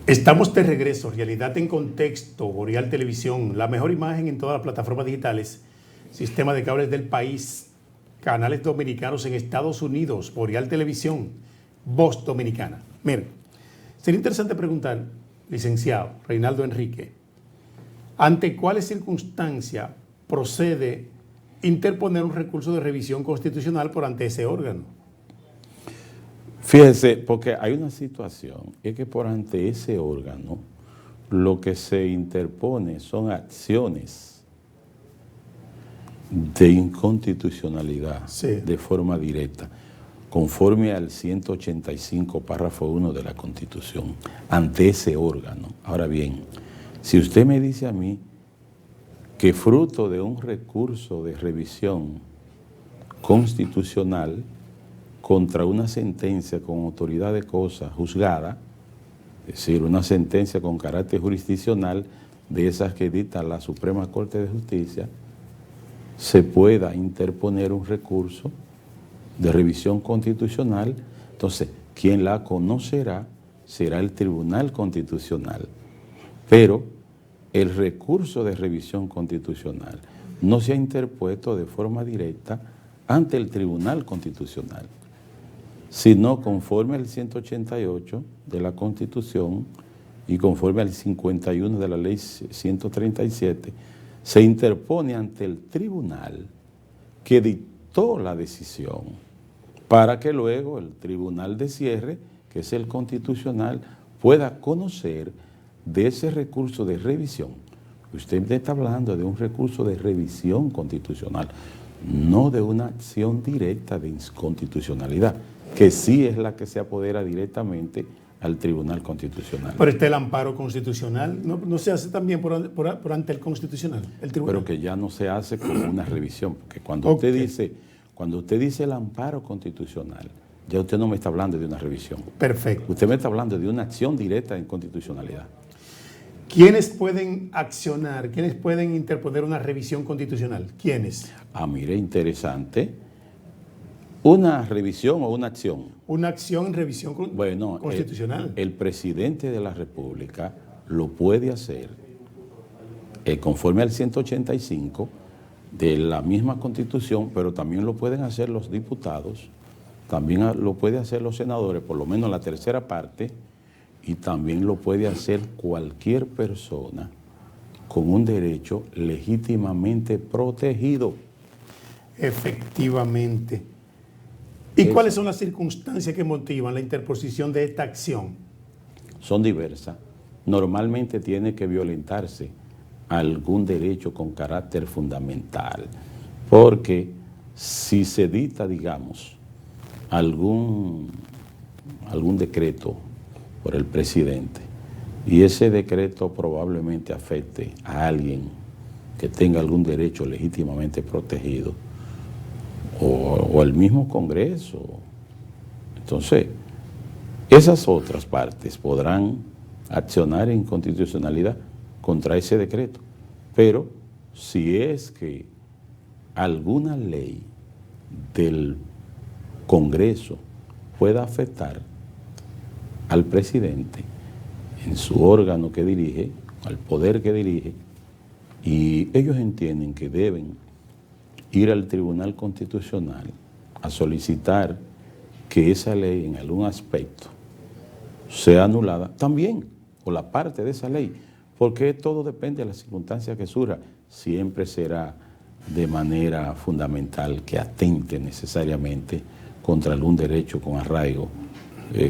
Estamos de regreso, Realidad en Contexto, Orial Televisión, la mejor imagen en todas las plataformas digitales, sistema de cables del país, canales dominicanos en Estados Unidos, Orial Televisión, Voz Dominicana. Miren, sería interesante preguntar, licenciado Reinaldo Enrique, ¿ante cuáles circunstancias procede interponer un recurso de revisión constitucional por ante ese órgano? Fíjese, porque hay una situación, es que por ante ese órgano lo que se interpone son acciones de inconstitucionalidad de forma directa, conforme al 185, párrafo 1 de la Constitución, ante ese órgano. Ahora bien, si usted me dice a mí que fruto de un recurso de revisión constitucional contra una sentencia con autoridad de cosa juzgada, es decir, una sentencia con carácter jurisdiccional de esas que dicta la Suprema Corte de Justicia, se pueda interponer un recurso de revisión constitucional. Entonces, quien la conocerá será el Tribunal Constitucional. Pero el recurso de revisión constitucional no se ha interpuesto de forma directa ante el Tribunal Constitucional, sino conforme al 188 de la Constitución y conforme al 51 de la Ley 137, se interpone ante el tribunal que dictó la decisión, para que luego el tribunal de cierre, que es el constitucional, pueda conocer de ese recurso de revisión. Usted está hablando de un recurso de revisión constitucional, no de una acción directa de inconstitucionalidad, que sí es la que se apodera directamente al Tribunal Constitucional. Pero está el amparo constitucional, ¿no se hace también por ante el Constitucional, el Tribunal? Pero que ya no se hace como una revisión, porque cuando usted dice el amparo constitucional, ya usted no me está hablando de una revisión. Perfecto. Usted me está hablando de una acción directa en constitucionalidad. ¿Quiénes pueden accionar, quiénes pueden interponer una revisión constitucional? ¿Quiénes? Ah, mire, interesante. ¿Una revisión o una acción? Una acción en revisión constitucional. El presidente de la República lo puede hacer conforme al 185 de la misma Constitución, pero también lo pueden hacer los diputados, también lo pueden hacer los senadores, por lo menos la tercera parte, y también lo puede hacer cualquier persona con un derecho legítimamente protegido. Efectivamente. ¿Y cuáles son las circunstancias que motivan la interposición de esta acción? Son diversas. Normalmente tiene que violentarse algún derecho con carácter fundamental, porque si se dicta, digamos, algún decreto por el presidente y ese decreto probablemente afecte a alguien que tenga algún derecho legítimamente protegido, o el mismo Congreso. Entonces, esas otras partes podrán accionar en constitucionalidad contra ese decreto. Pero si es que alguna ley del Congreso pueda afectar al presidente en su órgano que dirige, al poder que dirige, y ellos entienden que deben ir al Tribunal Constitucional a solicitar que esa ley en algún aspecto sea anulada, también, o la parte de esa ley, porque todo depende de las circunstancias que surja, siempre será de manera fundamental que atente necesariamente contra algún derecho con arraigo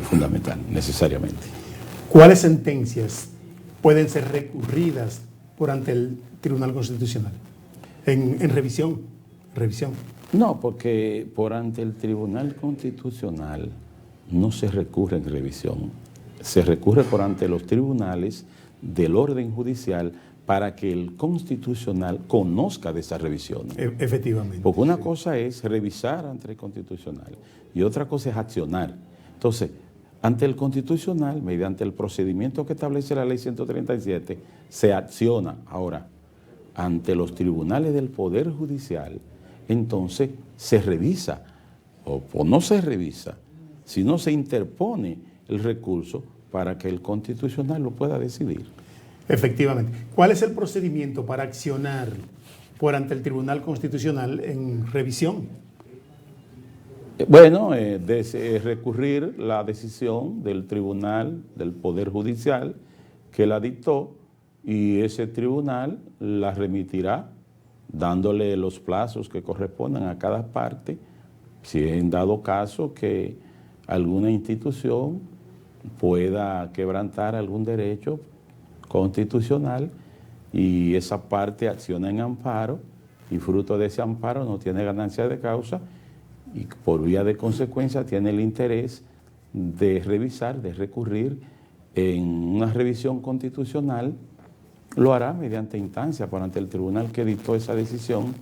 fundamental, necesariamente. ¿Cuáles sentencias pueden ser recurridas por ante el Tribunal Constitucional en revisión? No, porque por ante el Tribunal Constitucional no se recurre en revisión, se recurre por ante los tribunales del orden judicial para que el Constitucional conozca de esas revisiones. Efectivamente. Porque una cosa es revisar ante el Constitucional y otra cosa es accionar. Entonces, ante el Constitucional, mediante el procedimiento que establece la Ley 137, se acciona. Ahora, ante los tribunales del Poder Judicial, entonces se revisa, o no se revisa, sino se interpone el recurso para que el Constitucional lo pueda decidir. Efectivamente. ¿Cuál es el procedimiento para accionar por ante el Tribunal Constitucional en revisión? Bueno, recurrir la decisión del Tribunal del Poder Judicial que la dictó, y ese tribunal la remitirá dándole los plazos que correspondan a cada parte, si en dado caso que alguna institución pueda quebrantar algún derecho constitucional y esa parte acciona en amparo y fruto de ese amparo no tiene ganancia de causa y por vía de consecuencia tiene el interés de revisar, de recurrir en una revisión constitucional, lo hará mediante instancia por ante el tribunal que dictó esa decisión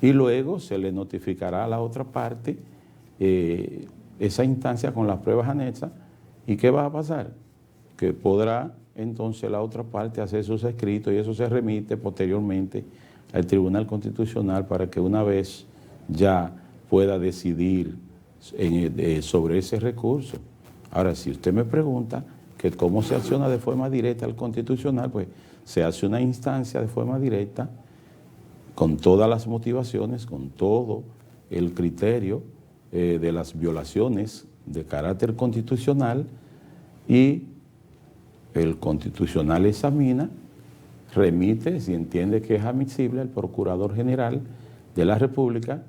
y luego se le notificará a la otra parte esa instancia con las pruebas anexas. ¿Y qué va a pasar? Que podrá entonces la otra parte hacer sus escritos y eso se remite posteriormente al Tribunal Constitucional para que una vez ya pueda decidir sobre ese recurso. Ahora, si usted me pregunta que cómo se acciona de forma directa al Constitucional, pues se hace una instancia de forma directa con todas las motivaciones, con todo el criterio de las violaciones de carácter constitucional y el Constitucional examina, remite, si entiende que es admisible, al Procurador General de la República,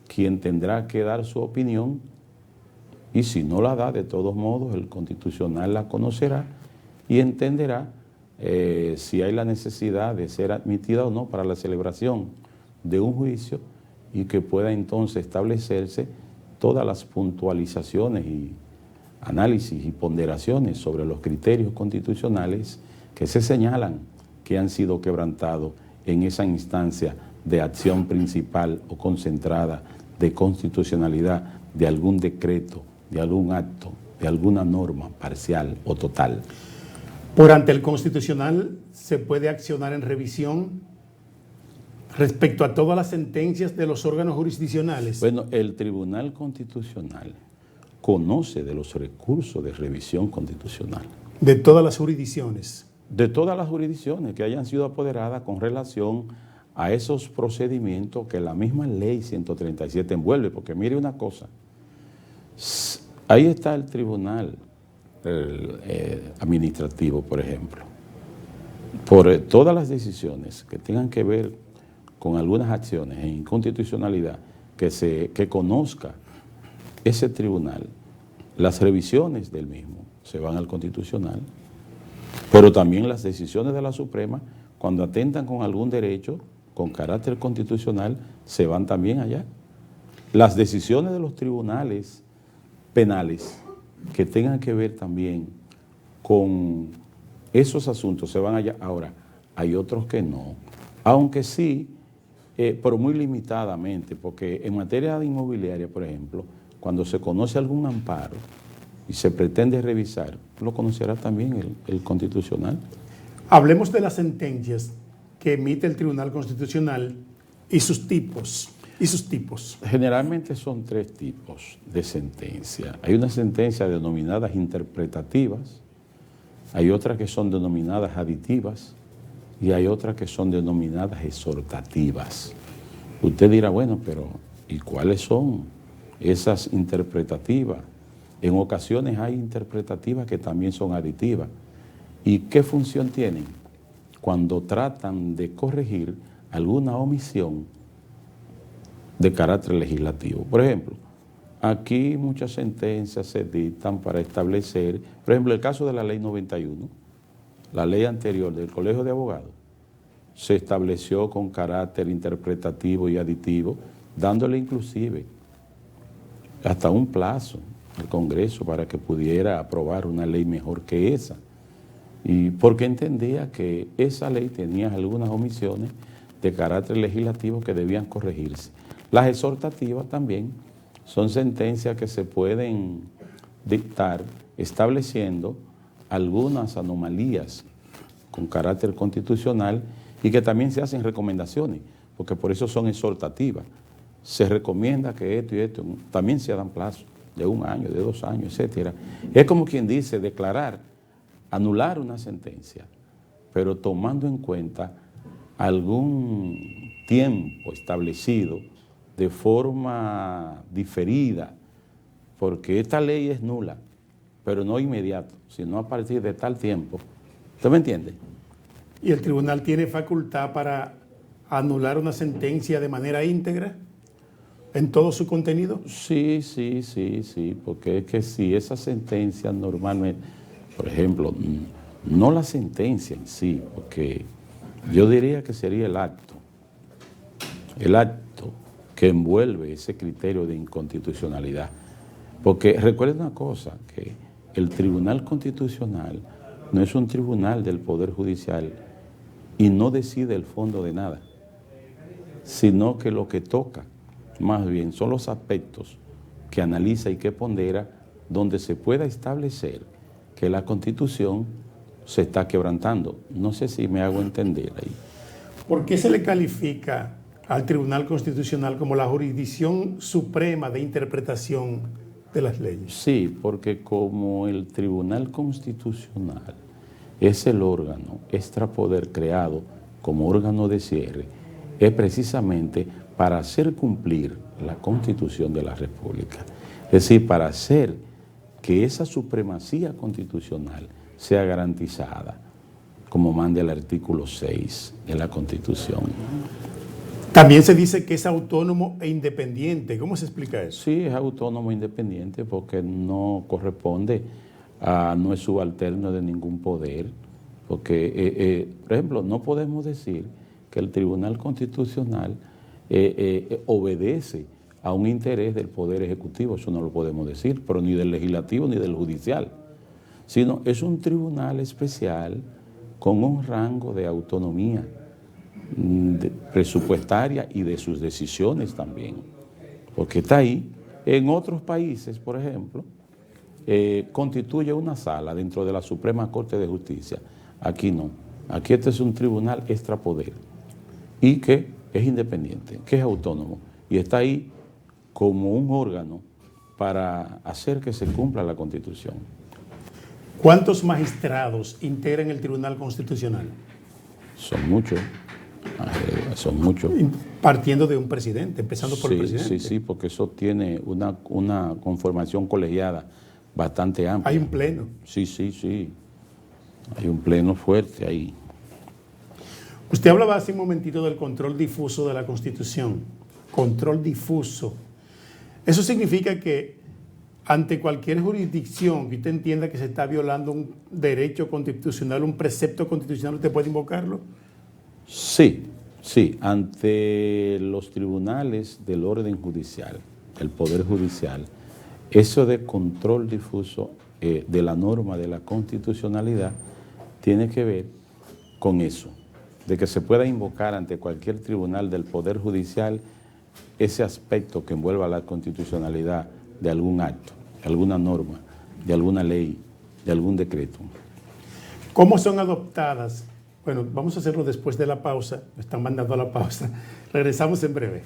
quien tendrá que dar su opinión y si no la da, de todos modos, el Constitucional la conocerá y entenderá si hay la necesidad de ser admitida o no para la celebración de un juicio y que pueda entonces establecerse todas las puntualizaciones y análisis y ponderaciones sobre los criterios constitucionales que se señalan que han sido quebrantados en esa instancia de acción principal o concentrada de constitucionalidad de algún decreto, de algún acto, de alguna norma parcial o total. Por ante el Constitucional se puede accionar en revisión respecto a todas las sentencias de los órganos jurisdiccionales. Bueno, el Tribunal Constitucional conoce de los recursos de revisión constitucional. De todas las jurisdicciones. De todas las jurisdicciones que hayan sido apoderadas con relación a esos procedimientos que la misma ley 137 envuelve. Porque mire una cosa, ahí está el tribunal administrativo, por ejemplo. Por todas las decisiones que tengan que ver con algunas acciones en inconstitucionalidad, que conozca ese tribunal, las revisiones del mismo se van al Constitucional, pero también las decisiones de la Suprema, cuando atentan con algún derecho con carácter constitucional, se van también allá. Las decisiones de los tribunales penales que tengan que ver también con esos asuntos se van allá. Ahora, hay otros que no, aunque sí, pero muy limitadamente, porque en materia de inmobiliaria, por ejemplo, cuando se conoce algún amparo y se pretende revisar, lo conocerá también el Constitucional. Hablemos de las sentencias que emite el Tribunal Constitucional y sus tipos. Generalmente son tres tipos de sentencia. Hay una sentencia denominadas interpretativas, hay otras que son denominadas aditivas y hay otras que son denominadas exhortativas. Usted dirá, bueno, pero ¿y cuáles son esas interpretativas? En ocasiones hay interpretativas que también son aditivas. ¿Y qué función tienen? Cuando tratan de corregir alguna omisión de carácter legislativo. Por ejemplo, aquí muchas sentencias se dictan para establecer, por ejemplo, el caso de la Ley 91, la ley anterior del Colegio de Abogados, se estableció con carácter interpretativo y aditivo, dándole inclusive hasta un plazo al Congreso para que pudiera aprobar una ley mejor que esa. Y porque entendía que esa ley tenía algunas omisiones de carácter legislativo que debían corregirse. Las exhortativas también son sentencias que se pueden dictar estableciendo algunas anomalías con carácter constitucional y que también se hacen recomendaciones, porque por eso son exhortativas. Se recomienda que esto y esto, también se dan plazos de 1 año, de 2 años, etcétera. Es como quien dice, declarar anular una sentencia, pero tomando en cuenta algún tiempo establecido de forma diferida, porque esta ley es nula, pero no inmediato, sino a partir de tal tiempo. ¿Usted me entiende? ¿Y el tribunal tiene facultad para anular una sentencia de manera íntegra en todo su contenido? Sí, porque es que si esa sentencia normalmente, por ejemplo, no la sentencia en sí, porque yo diría que sería el acto que envuelve ese criterio de inconstitucionalidad. Porque recuerden una cosa, que el Tribunal Constitucional no es un tribunal del Poder Judicial y no decide el fondo de nada, sino que lo que toca más bien son los aspectos que analiza y que pondera donde se pueda establecer que la Constitución se está quebrantando. No sé si me hago entender ahí. ¿Por qué se le califica al Tribunal Constitucional como la jurisdicción suprema de interpretación de las leyes? Sí, porque como el Tribunal Constitucional es el órgano extrapoder creado como órgano de cierre, es precisamente para hacer cumplir la Constitución de la República. Es decir, para hacer que esa supremacía constitucional sea garantizada, como manda el artículo 6 de la Constitución. También se dice que es autónomo e independiente. ¿Cómo se explica eso? Sí, es autónomo e independiente porque no corresponde no es subalterno de ningún poder, porque, por ejemplo, no podemos decir que el Tribunal Constitucional obedece a un interés del Poder Ejecutivo, eso no lo podemos decir, pero ni del Legislativo ni del Judicial, sino es un tribunal especial con un rango de autonomía presupuestaria y de sus decisiones también, porque está ahí. En otros países, por ejemplo, constituye una sala dentro de la Suprema Corte de Justicia. Aquí no, aquí este es un tribunal extrapoder y que es independiente, que es autónomo y está ahí como un órgano para hacer que se cumpla la Constitución. ¿Cuántos magistrados integran el Tribunal Constitucional? Son muchos, Partiendo de un presidente, empezando por el presidente. Sí, porque eso tiene una conformación colegiada bastante amplia. Hay un pleno. Sí. Hay un pleno fuerte ahí. Usted hablaba hace un momentito del control difuso de la Constitución. Control difuso. Eso significa que ante cualquier jurisdicción que usted entienda que se está violando un derecho constitucional, un precepto constitucional, ¿usted puede invocarlo? Sí. Ante los tribunales del orden judicial, el Poder Judicial, eso de control difuso de la norma de la constitucionalidad tiene que ver con eso, de que se pueda invocar ante cualquier tribunal del Poder Judicial ese aspecto que envuelva la constitucionalidad de algún acto, de alguna norma, de alguna ley, de algún decreto. ¿Cómo son adoptadas? Bueno, vamos a hacerlo después de la pausa, me están mandando a la pausa. Regresamos en breve.